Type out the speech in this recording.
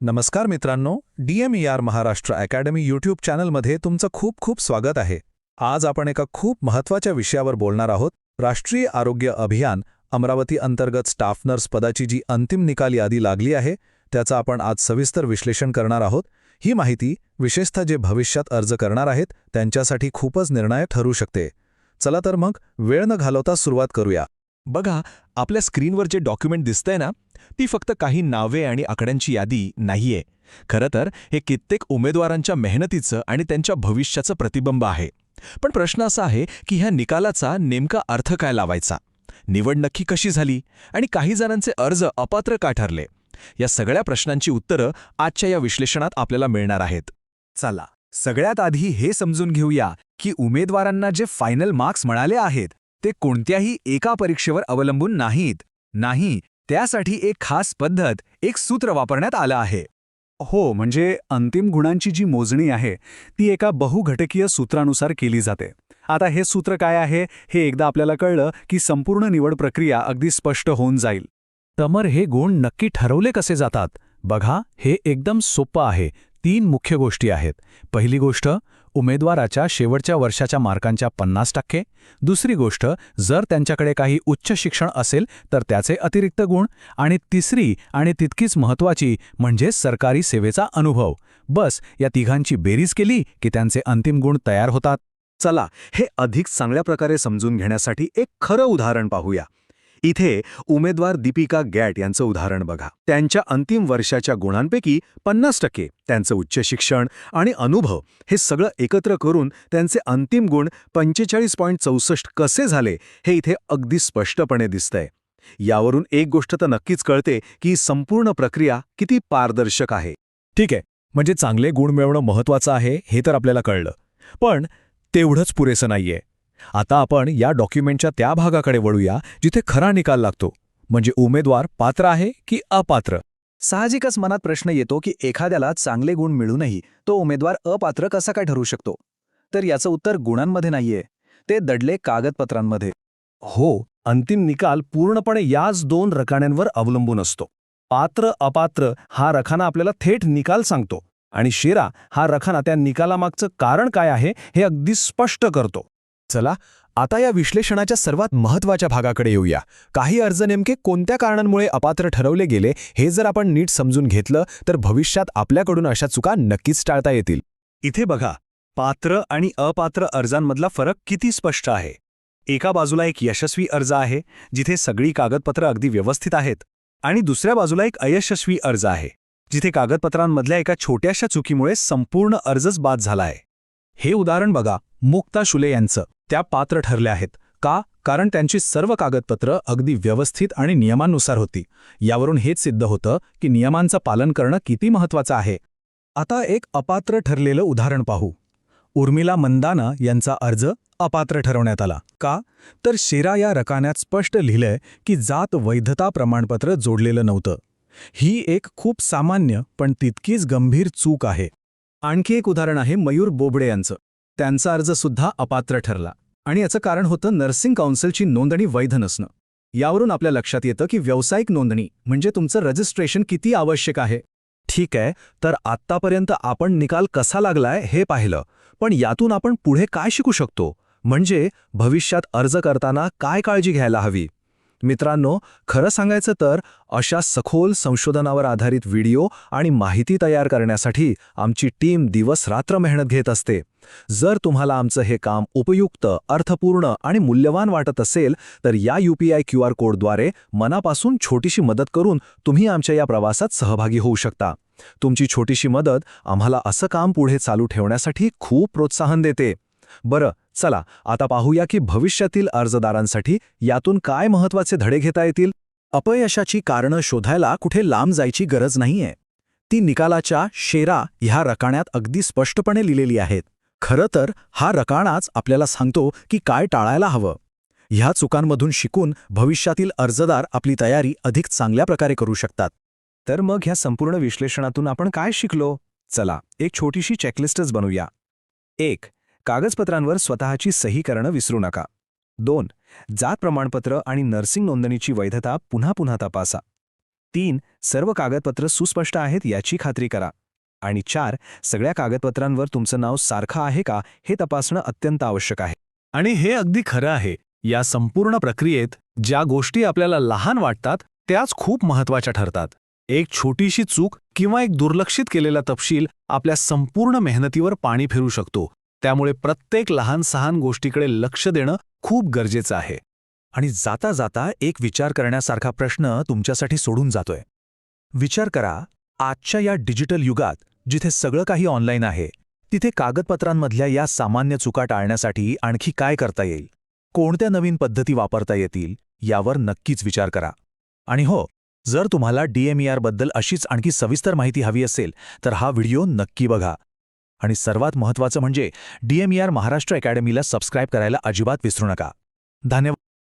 नमस्कार मित्रांनो, DMER Maharashtra academy YouTube चॅनलमध्ये तुमचं खूप खूप स्वागत आहे. आज आपण एका खूप महत्त्वाच्या विषयावर बोलणार आहोत. राष्ट्रीय आरोग्य अभियान अमरावती अंतर्गत स्टाफ नर्स पदाची जी अंतिम निकाल यादी लागली आहे, त्याचं आपण आज सविस्तर विश्लेषण करणार आहोत. ही माहिती विशेषतः जे भविष्यात अर्ज करणार आहेत त्यांच्यासाठी खूपच निर्णायक ठरू शकते. चला तर मग वेळ न घालवता सुरुवात करूया. बघा, आपल्या स्क्रीनवर जे डॉक्युमेंट दिसतंय ना, ती फक्त काही नावे आणि आकड्यांची यादी नाहीये. खरं तर हे कित्येक उमेदवारांच्या मेहनतीचं आणि त्यांच्या भविष्याचं प्रतिबिंब आहे. पण प्रश्न असा आहे की ह्या निकालाचा नेमका अर्थ काय लावायचा? निवड नक्की कशी झाली? आणि काही जणांचे अर्ज अपात्र का ठरले? या सगळ्या प्रश्नांची उत्तरं आजच्या या विश्लेषणात आपल्याला मिळणार आहेत. चला, सगळ्यात आधी हे समजून घेऊया की उमेदवारांना जे फायनल मार्क्स मिळाले आहेत ते कोणत्याही एका परीक्षेवर अवलंबून नाहीत. त्यासाठी एक खास पद्धत, एक सूत्र वापरण्यात आलं आहे. हो, म्हणजे अंतिम गुणांची जी मोजणी आहे ती एका बहुघटकीय सूत्रानुसार केली जाते. आता हे सूत्र काय आहे हे एकदा आपल्याला कळलं की संपूर्ण निवड प्रक्रिया अगदी स्पष्ट होऊन जाईल. तमर हे गुण नक्की ठरवले कसे जातात? बघा, हे एकदम सोपं आहे. 3 मुख्य गोष्टी आहेत. पहिली गोष्ट, उमेदवाराच्या शेवटच्या वर्षाच्या मार्कांच्या 50%. दुसरी गोष्ट, जर त्यांच्याकडे काही उच्च शिक्षण असेल तर त्याचे अतिरिक्त गुण. आणि तिसरी आणि तितकीच महत्त्वाची म्हणजे सरकारी सेवेचा अनुभव. बस या तिघांची बेरीज केली की त्यांचे अंतिम गुण तयार होतात. चला, हे अधिक चांगल्या प्रकारे समजून घेण्यासाठी एक खरं उदाहरण पाहूया. इथे उमेदवार दीपिका गॅट यांचं उदाहरण बघा. त्यांच्या अंतिम वर्षाच्या गुणांपैकी 50%, त्यांचं उच्च शिक्षण आणि अनुभव हे सगळं एकत्र करून त्यांचे अंतिम गुण 45.64 कसे झाले हे इथे अगदी स्पष्टपणे दिसतंय. यावरून एक गोष्ट तर नक्कीच कळते की संपूर्ण प्रक्रिया किती पारदर्शक आहे. ठीक आहे, म्हणजे चांगले गुण मिळवणं महत्त्वाचं आहे हे तर आपल्याला कळलं. पण तेवढंच पुरेसं नाहीये. आता आपण या डॉक्युमेंटच्या त्या भागाकडे वळूया जिथे खरा निकाल लागतो. म्हणजे उमेदवार पात्र आहे की अपात्र. साहजिकच मनात प्रश्न येतो की एखाद्याला चांगले गुण मिळूनही तो उमेदवार अपात्र कसा काय ठरू शकतो? तर याचं उत्तर गुणांमध्ये नाहीये, ते दडले कागदपत्रांमध्ये. हो, अंतिम निकाल पूर्णपणे याच 2 रकान्यांवर अवलंबून असतो. पात्र अपात्र हा रखाना आपल्याला थेट निकाल सांगतो आणि शेरा हा रखाना त्या निकालामागचं कारण काय आहे हे अगदी स्पष्ट करतो. चला, आता या विश्लेषणाच्या सर्वात महत्त्वाच्या भागाकडे येऊया. काही अर्ज नेमके कोणत्या कारणांमुळे अपात्र ठरवले गेले हे जर आपण नीट समजून घेतलं तर भविष्यात आपल्याकडून अशा चुका नक्कीच टाळता येतील. इथे बघा, पात्र आणि अपात्र अर्जांमधला फरक किती स्पष्ट आहे. एका बाजूला एक यशस्वी अर्ज आहे जिथे सगळी कागदपत्रं अगदी व्यवस्थित आहेत, आणि दुसऱ्या बाजूला एक अयशस्वी अर्ज आहे जिथे कागदपत्रांमधल्या एका छोट्याशा चुकीमुळे संपूर्ण अर्जच बाद झालाय. हे उदाहरण बघा, मुक्ता शुले यांचं. त्या पात्र ठरल्या आहेत. का? कारण त्यांची सर्व कागदपत्र अगदी व्यवस्थित आणि नियमांनुसार होती. यावरून हेच सिद्ध होतं की नियमांचं पालन करणं किती महत्त्वाचं आहे. आता एक अपात्र ठरलेलं उदाहरण पाहू. उर्मिला मंदाना यांचा अर्ज अपात्र ठरवण्यात आला. का? तर शेरा या रकान्यात स्पष्ट लिहिलंय की जात वैधता प्रमाणपत्र जोडलेलं नव्हतं. ही एक खूप सामान्य पण तितकीच गंभीर चूक आहे. आणखी एक उदाहरण आहे मयूर बोबडे यांचं. त्यांचा अर्ज सुद्धा अपात्र ठरला आणि याचं कारण होतं नर्सिंग काउन्सिलची नोंदणी वैध नसणं. यावरून आपल्या लक्षात येतं की व्यावसायिक नोंदणी म्हणजे तुमचं रजिस्ट्रेशन किती आवश्यक आहे. ठीक आहे, तर आत्तापर्यंत आपण निकाल कसा लागलाय हे पाहिलं, पण यातून आपण पुढे काय शिकू शकतो? म्हणजे भविष्यात अर्ज करताना काय काळजी घ्यायला हवी? मित्रांनो, खरं सांगायचं तर अशा सखोल संशोधनावर आधारित व्हिडिओ आणि माहिती तयार करण्यासाठी आमची टीम दिवस-रात्र मेहनत घेत असते. जर तुम्हाला आमचं हे काम उपयुक्त, अर्थपूर्ण आणि मूल्यवान वाटत असेल तर या UPI QR कोडद्वारे मनापासून छोटीशी मदत करून तुम्ही आमच्या या प्रवासात सहभागी होऊ शकता. तुमची छोटीशी मदत आम्हाला असं काम पुढे चालू ठेवण्यासाठी खूप प्रोत्साहन देते. बरं, चला आता पाहूया की भविष्यातील अर्जदारांसाठी यातून काय महत्त्वाचे धडे घेता येतील. अपयशाची कारणं शोधायला कुठे लांब जायची गरज नाहीये. ती निकालाच्या शेरा ह्या रकान्यात अगदी स्पष्टपणे लिहिलेली आहेत. खरं तर हा रकानाच आपल्याला सांगतो की काय टाळायला हवं. ह्या चुकांमधून शिकून भविष्यातील अर्जदार आपली तयारी अधिक चांगल्या प्रकारे करू शकतात. तर मग ह्या संपूर्ण विश्लेषणातून आपण काय शिकलो? चला, एक छोटीशी चेकलिस्टच बनवूया. 1. कागदपत्रांवर स्वतःची सही करणं विसरू नका. 2. जात प्रमाणपत्र आणि नर्सिंग नोंदणीची वैधता पुन्हा पुन्हा तपासा. 3. सर्व कागदपत्र सुस्पष्ट आहेत याची खात्री करा. आणि 4. सगळ्या कागदपत्रांवर तुमचं नाव सारखं आहे का हे तपासणं अत्यंत आवश्यक आहे. आणि हे अगदी खरं आहे. या संपूर्ण प्रक्रियेत ज्या गोष्टी आपल्याला लहान वाटतात त्याच खूप महत्त्वाच्या ठरतात. एक छोटीशी चूक किंवा एक दुर्लक्षित केलेला तपशील आपल्या संपूर्ण मेहनतीवर पाणी फिरू शकतो. त्यामुळे प्रत्येक लहान सहान गोष्टीकडे लक्ष देणं खूप गरजेचं आहे. आणि जाता जाता एक विचार करण्यासारखा प्रश्न तुमच्यासाठी सोडून जातोय. विचार करा, आजच्या या डिजिटल युगात जिथे सगळं काही ऑनलाईन आहे, तिथे कागदपत्रांमधल्या या सामान्य चुका टाळण्यासाठी आणखी काय करता येईल? कोणत्या नवीन पद्धती वापरता येतील यावर नक्कीच विचार करा. आणि हो, जर तुम्हाला DMER बद्दल अशीच आणखी सविस्तर माहिती हवी असेल तर हा व्हिडिओ नक्की बघा. आणि सर्वात महत्त्वाचं म्हणजे DMER महाराष्ट्र अकॅडमीला सबस्क्राईब करायला अजिबात विसरू नका. धन्यवाद.